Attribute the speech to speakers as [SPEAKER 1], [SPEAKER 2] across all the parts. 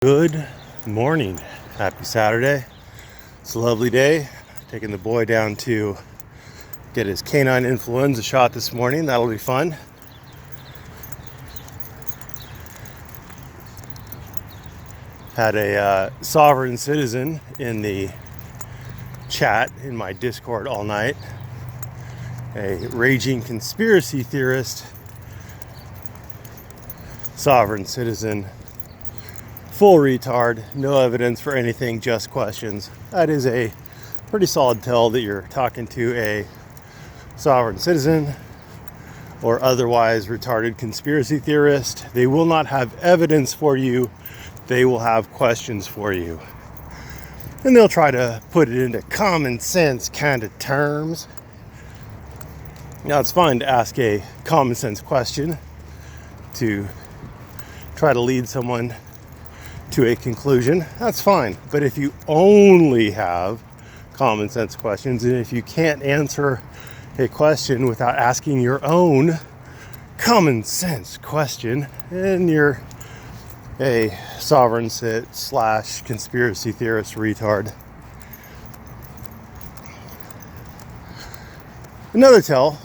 [SPEAKER 1] Good morning. Happy Saturday. It's a lovely day. Taking the boy down to get his canine influenza shot this morning. That'll be fun. Had a sovereign citizen in the chat in my Discord all night. A raging conspiracy theorist, sovereign citizen, full retard, no evidence for anything, just questions. That is a pretty solid tell that you're talking to a sovereign citizen or otherwise retarded conspiracy theorist. They will not have evidence for you. They will have questions for you. And they'll try to put it into common sense kind of terms. Now, it's fine to ask a common sense question to try to lead someone to a conclusion. That's fine. But if you only have common sense questions, and if you can't answer a question without asking your own common sense question, then you're a sovereign / conspiracy theorist retard. Another tell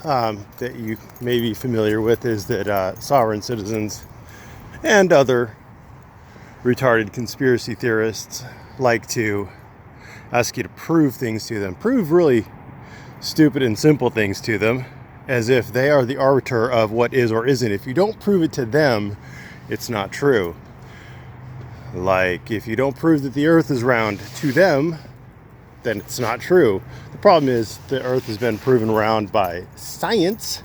[SPEAKER 1] that you may be familiar with is that sovereign citizens and other retarded conspiracy theorists like to ask you to prove things to them. Prove really stupid and simple things to them as if they are the arbiter of what is or isn't. If you don't prove it to them, it's not true. Like, if you don't prove that the earth is round to them, then it's not true. The problem is the earth has been proven round by science,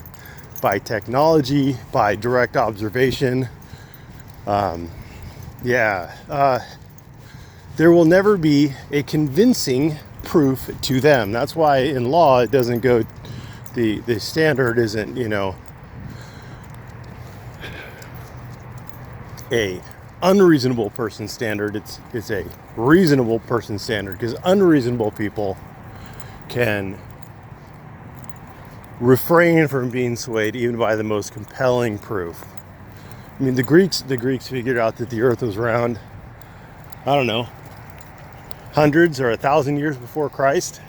[SPEAKER 1] by technology, by direct observation. There will never be a convincing proof to them. That's why in law it doesn't go, the standard isn't, a unreasonable person standard. It's a reasonable person standard, because unreasonable people can refrain from being swayed even by the most compelling proof. I mean, the Greeks figured out that the earth was round, I don't know, hundreds or 1,000 years before Christ,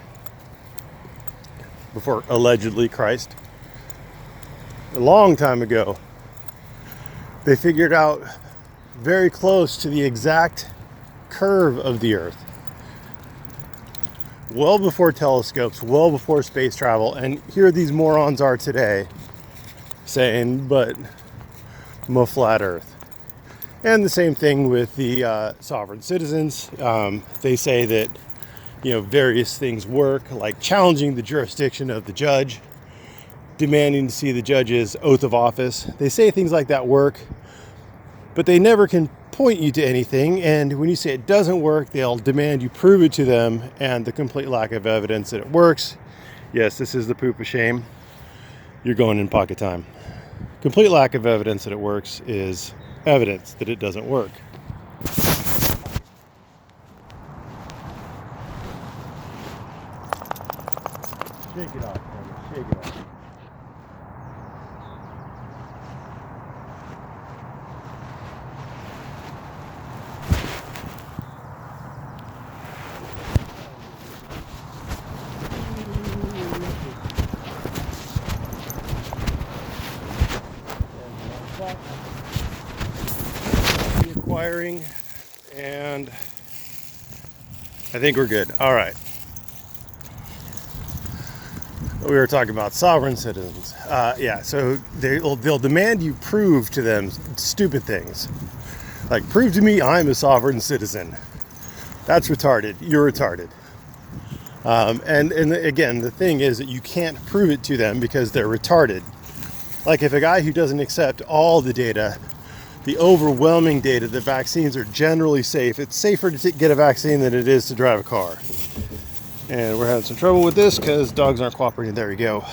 [SPEAKER 1] before allegedly Christ. A long time ago, they figured out very close to the exact curve of the earth. Well before telescopes, well before space travel, and here these morons are today saying, but a flat earth. And the same thing with the sovereign citizens. They say that various things work, like challenging the jurisdiction of the judge, demanding to see the judge's oath of office. They say things like that work, but they never can point you to anything. And when you say it doesn't work, they'll demand you prove it to them, and the complete lack of evidence that it works. Yes, this is the poop of shame. You're going in pocket time. Complete lack of evidence that it works is evidence that it doesn't work. Shake it off, brother. Shake it off. Acquiring, and I think we're good. All right. We were talking about sovereign citizens. So they'll demand you prove to them stupid things. Like, prove to me I'm a sovereign citizen. That's retarded. You're retarded. And again, the thing is that you can't prove it to them because they're retarded. Like, if a guy who doesn't accept all the data, the overwhelming data that vaccines are generally safe, it's safer to get a vaccine than it is to drive a car. And we're having some trouble with this because dogs aren't cooperating. There we go.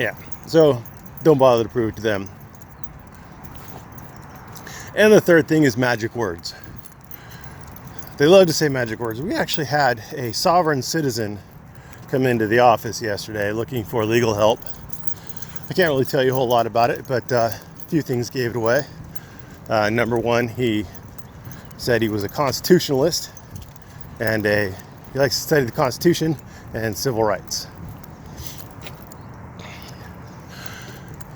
[SPEAKER 1] Yeah, so don't bother to prove it to them. And the third thing is magic words. They love to say magic words. We actually had a sovereign citizen come into the office yesterday looking for legal help. I can't really tell you a whole lot about it, but few things gave it away. Number one, he said he was a constitutionalist and he likes to study the Constitution and civil rights.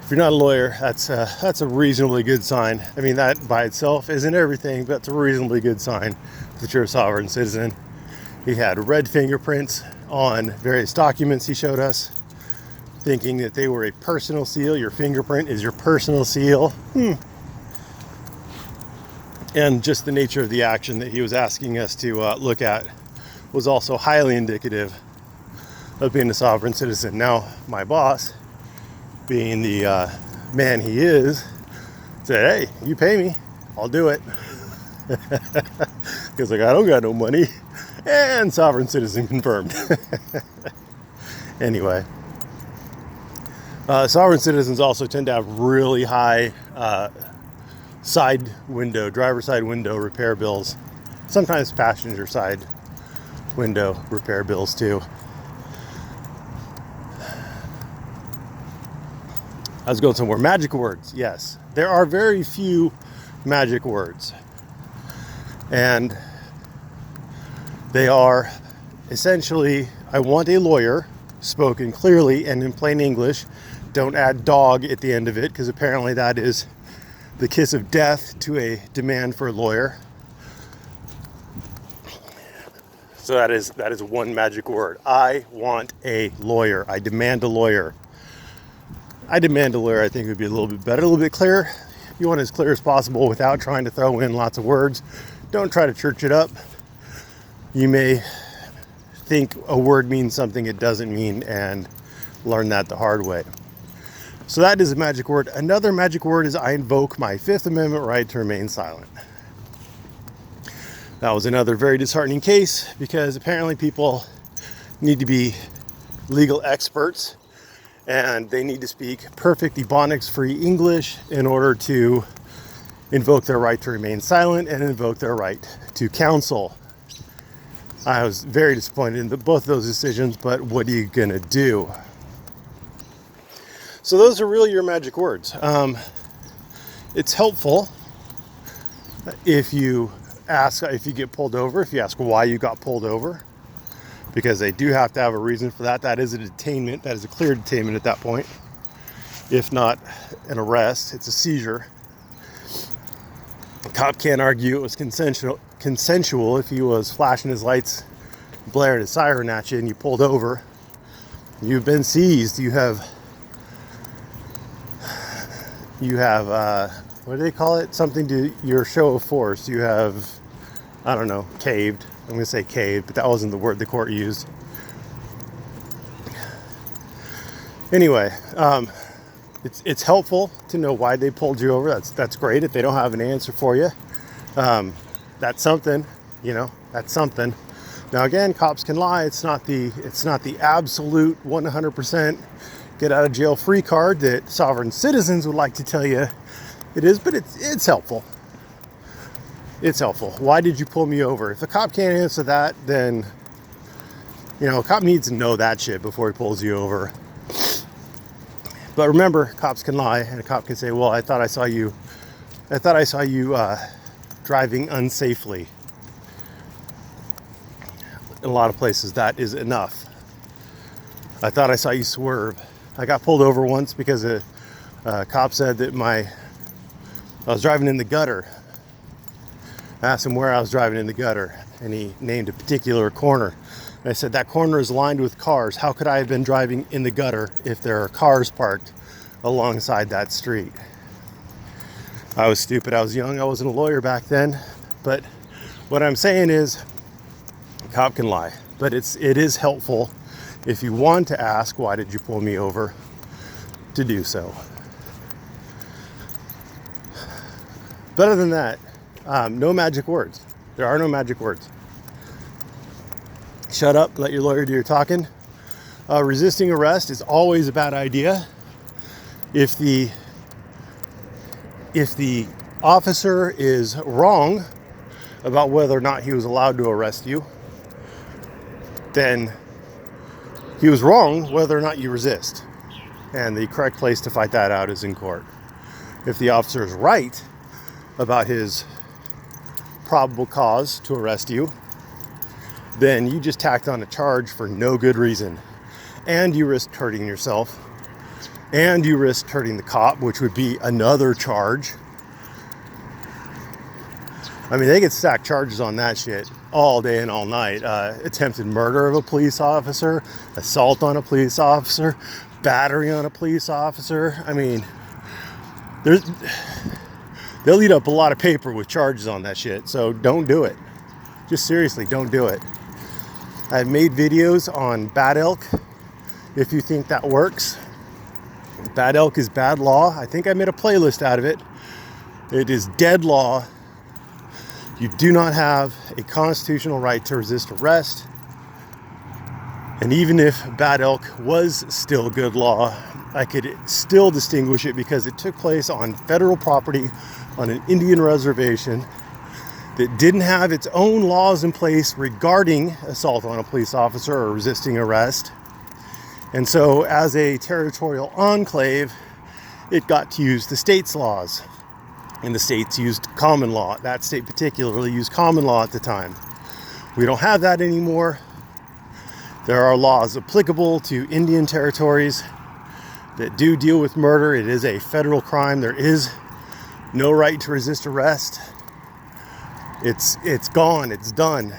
[SPEAKER 1] If you're not a lawyer, that's a reasonably good sign. I mean, that by itself isn't everything, but it's a reasonably good sign that you're a sovereign citizen. He had red fingerprints on various documents he showed us, thinking that they were a personal seal. Your fingerprint is your personal seal. And just the nature of the action that he was asking us to look at was also highly indicative of being a sovereign citizen. Now, my boss, being the man he is, said, "Hey, you pay me, I'll do it." Because like, I don't got no money. And sovereign citizen confirmed. Anyway, sovereign citizens also tend to have really high driver side window repair bills. Sometimes passenger side window repair bills too. I was going somewhere. Magic words. Yes, there are very few magic words. And they are essentially, I want a lawyer, spoken clearly and in plain English. Don't add dog at the end of it, because apparently that is the kiss of death to a demand for a lawyer. So that is one magic word. I want a lawyer. I demand a lawyer. I demand a lawyer, I think, would be a little bit better, a little bit clearer. You want it as clear as possible without trying to throw in lots of words. Don't try to church it up. You may think a word means something it doesn't mean and learn that the hard way. So that is a magic word. Another magic word is I invoke my Fifth Amendment right to remain silent. That was another very disheartening case, because apparently people need to be legal experts and they need to speak perfect Ebonics-free English in order to invoke their right to remain silent and invoke their right to counsel. I was very disappointed in both of those decisions, but what are you gonna do? So those are really your magic words. It's helpful if you get pulled over, if you ask why you got pulled over, because they do have to have a reason for that. That is a detainment. That is a clear detainment at that point. If not an arrest, it's a seizure. The cop can't argue it was consensual if he was flashing his lights, blaring his siren at you, and you pulled over. You've been seized. You have what do they call it? Something to your show of force. You have, I don't know, caved. I'm going to say caved, but that wasn't the word the court used. Anyway, it's helpful to know why they pulled you over. That's great. If they don't have an answer for you, that's something. That's something. Now again, cops can lie. It's not the absolute 100% get out of jail free card that sovereign citizens would like to tell you it is, but it's helpful. It's helpful. Why did you pull me over? If the cop can't answer that, then a cop needs to know that shit before he pulls you over. But remember, cops can lie, and a cop can say, "Well, I thought I saw you driving unsafely." In a lot of places, that is enough. "I thought I saw you swerve." I got pulled over once because a cop said that I was driving in the gutter. I asked him where I was driving in the gutter, and he named a particular corner. And I said, "That corner is lined with cars. How could I have been driving in the gutter if there are cars parked alongside that street?" I was stupid. I was young. I wasn't a lawyer back then. But what I'm saying is, a cop can lie. But it is helpful, if you want to ask, "Why did you pull me over?" to do so. But other than that, no magic words. There are no magic words. Shut up, let your lawyer do your talking. Resisting arrest is always a bad idea. If the officer is wrong about whether or not he was allowed to arrest you, then he was wrong whether or not you resist. And the correct place to fight that out is in court. If the officer is right about his probable cause to arrest you, then you just tacked on a charge for no good reason. And you risked hurting yourself. And you risked hurting the cop, which would be another charge. I mean, they could stack charges on that shit all day and all night. Attempted murder of a police officer, assault on a police officer, battery on a police officer. I mean, they'll eat up a lot of paper with charges on that shit. So don't do it. Just seriously, don't do it. I've made videos on bad elk. If you think that works, bad elk is bad law. I think I made a playlist out of it. It is dead law. You do not have a constitutional right to resist arrest. And even if bad elk was still good law, I could still distinguish it because it took place on federal property on an Indian reservation that didn't have its own laws in place regarding assault on a police officer or resisting arrest. And so as a territorial enclave, it got to use the state's laws. And the states used common law. That state particularly used common law at the time. We don't have that anymore. There are laws applicable to Indian territories that do deal with murder. It is a federal crime. There is no right to resist arrest. It's gone. It's done.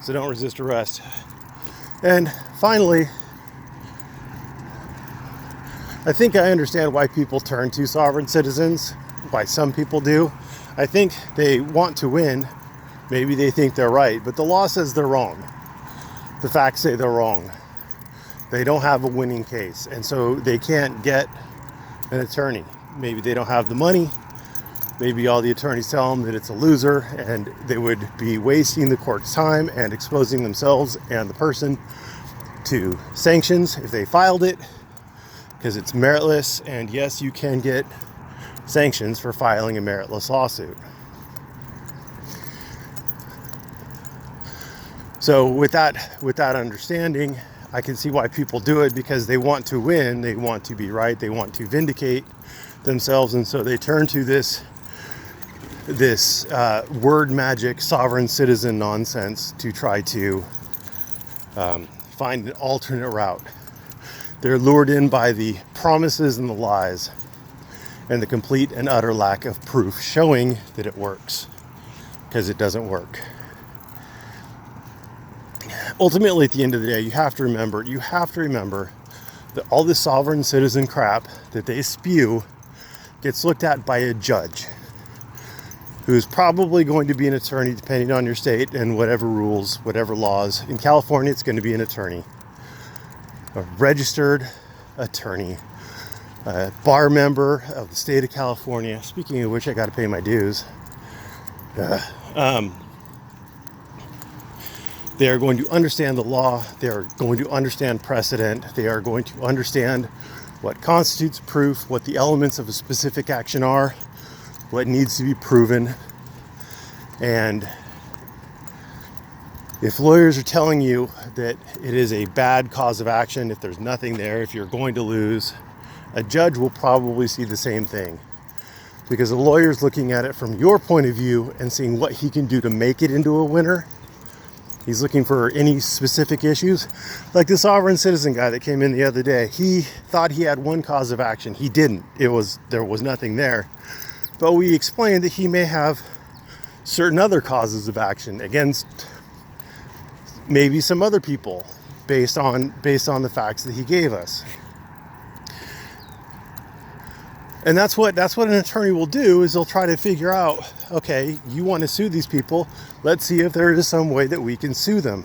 [SPEAKER 1] So don't resist arrest. And finally, I think I understand why people turn to sovereign citizens, why some people do. I think they want to win. Maybe they think they're right, but the law says they're wrong. The facts say they're wrong. They don't have a winning case, and so they can't get an attorney. Maybe they don't have the money. Maybe all the attorneys tell them that it's a loser, and they would be wasting the court's time and exposing themselves and the person to sanctions if they filed it, because it's meritless. And yes, you can get sanctions for filing a meritless lawsuit. So with that understanding, I can see why people do it, because they want to win, they want to be right, they want to vindicate themselves, and so they turn to this word magic sovereign citizen nonsense to try to find an alternate route. They're lured in by the promises and the lies and the complete and utter lack of proof showing that it works, because it doesn't work. Ultimately, at the end of the day, you have to remember that all this sovereign citizen crap that they spew gets looked at by a judge, who's probably going to be an attorney depending on your state and whatever rules, whatever laws. In California, it's going to be an attorney, a registered attorney, a bar member of the state of California. Speaking of which, I got to pay my dues. They are going to understand the law. They are going to understand precedent. They are going to understand what constitutes proof, what the elements of a specific action are, what needs to be proven. And if lawyers are telling you that it is a bad cause of action, if there's nothing there, if you're going to lose, a judge will probably see the same thing, because a lawyer is looking at it from your point of view and seeing what he can do to make it into a winner. He's looking for any specific issues. Like the sovereign citizen guy that came in the other day, he thought he had one cause of action. He didn't. There was nothing there. But we explained that he may have certain other causes of action against maybe some other people based on the facts that he gave us. And that's what an attorney will do, is they'll try to figure out, okay, you want to sue these people, let's see if there is some way that we can sue them.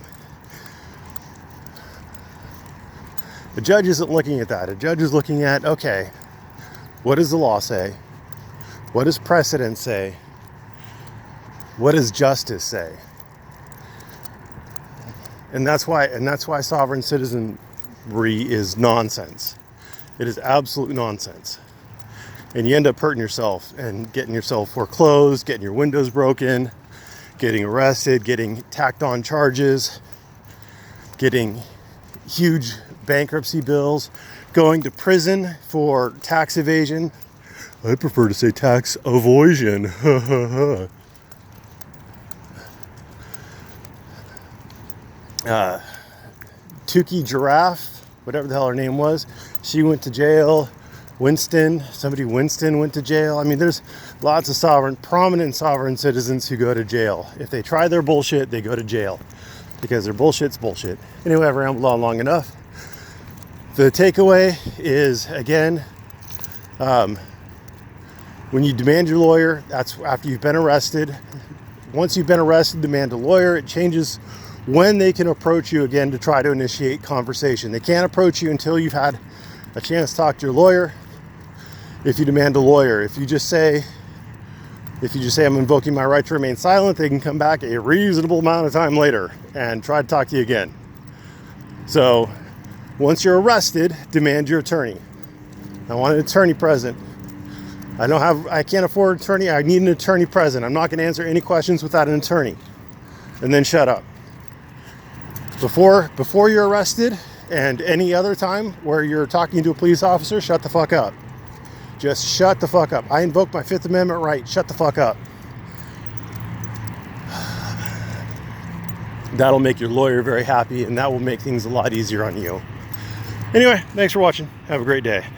[SPEAKER 1] The judge isn't looking at that. A judge is looking at, okay, what does the law say? What does precedent say? What does justice say? And that's why sovereign citizenry is nonsense. It is absolute nonsense. And you end up hurting yourself and getting yourself foreclosed, getting your windows broken, getting arrested, getting tacked on charges, getting huge bankruptcy bills, going to prison for tax evasion. I prefer to say tax avoision. Tukey Giraffe, whatever the hell her name was, she went to jail. Winston went to jail. I mean, there's lots of prominent sovereign citizens who go to jail. If they try their bullshit, they go to jail because their bullshit's bullshit. Anyway, I've rambled on long enough. The takeaway is, again, when you demand your lawyer, that's after you've been arrested. Once you've been arrested, demand a lawyer. It changes when they can approach you again to try to initiate conversation. They can't approach you until you've had a chance to talk to your lawyer. If you demand a lawyer, if you just say I'm invoking my right to remain silent, they can come back a reasonable amount of time later and try to talk to you again. So once you're arrested, demand your attorney. I want an attorney present. I can't afford an attorney. I need an attorney present. I'm not going to answer any questions without an attorney. And then shut up. Before you're arrested and any other time where you're talking to a police officer, shut the fuck up. Just shut the fuck up. I invoke my Fifth Amendment right. Shut the fuck up. That'll make your lawyer very happy, and that will make things a lot easier on you. Anyway, thanks for watching. Have a great day.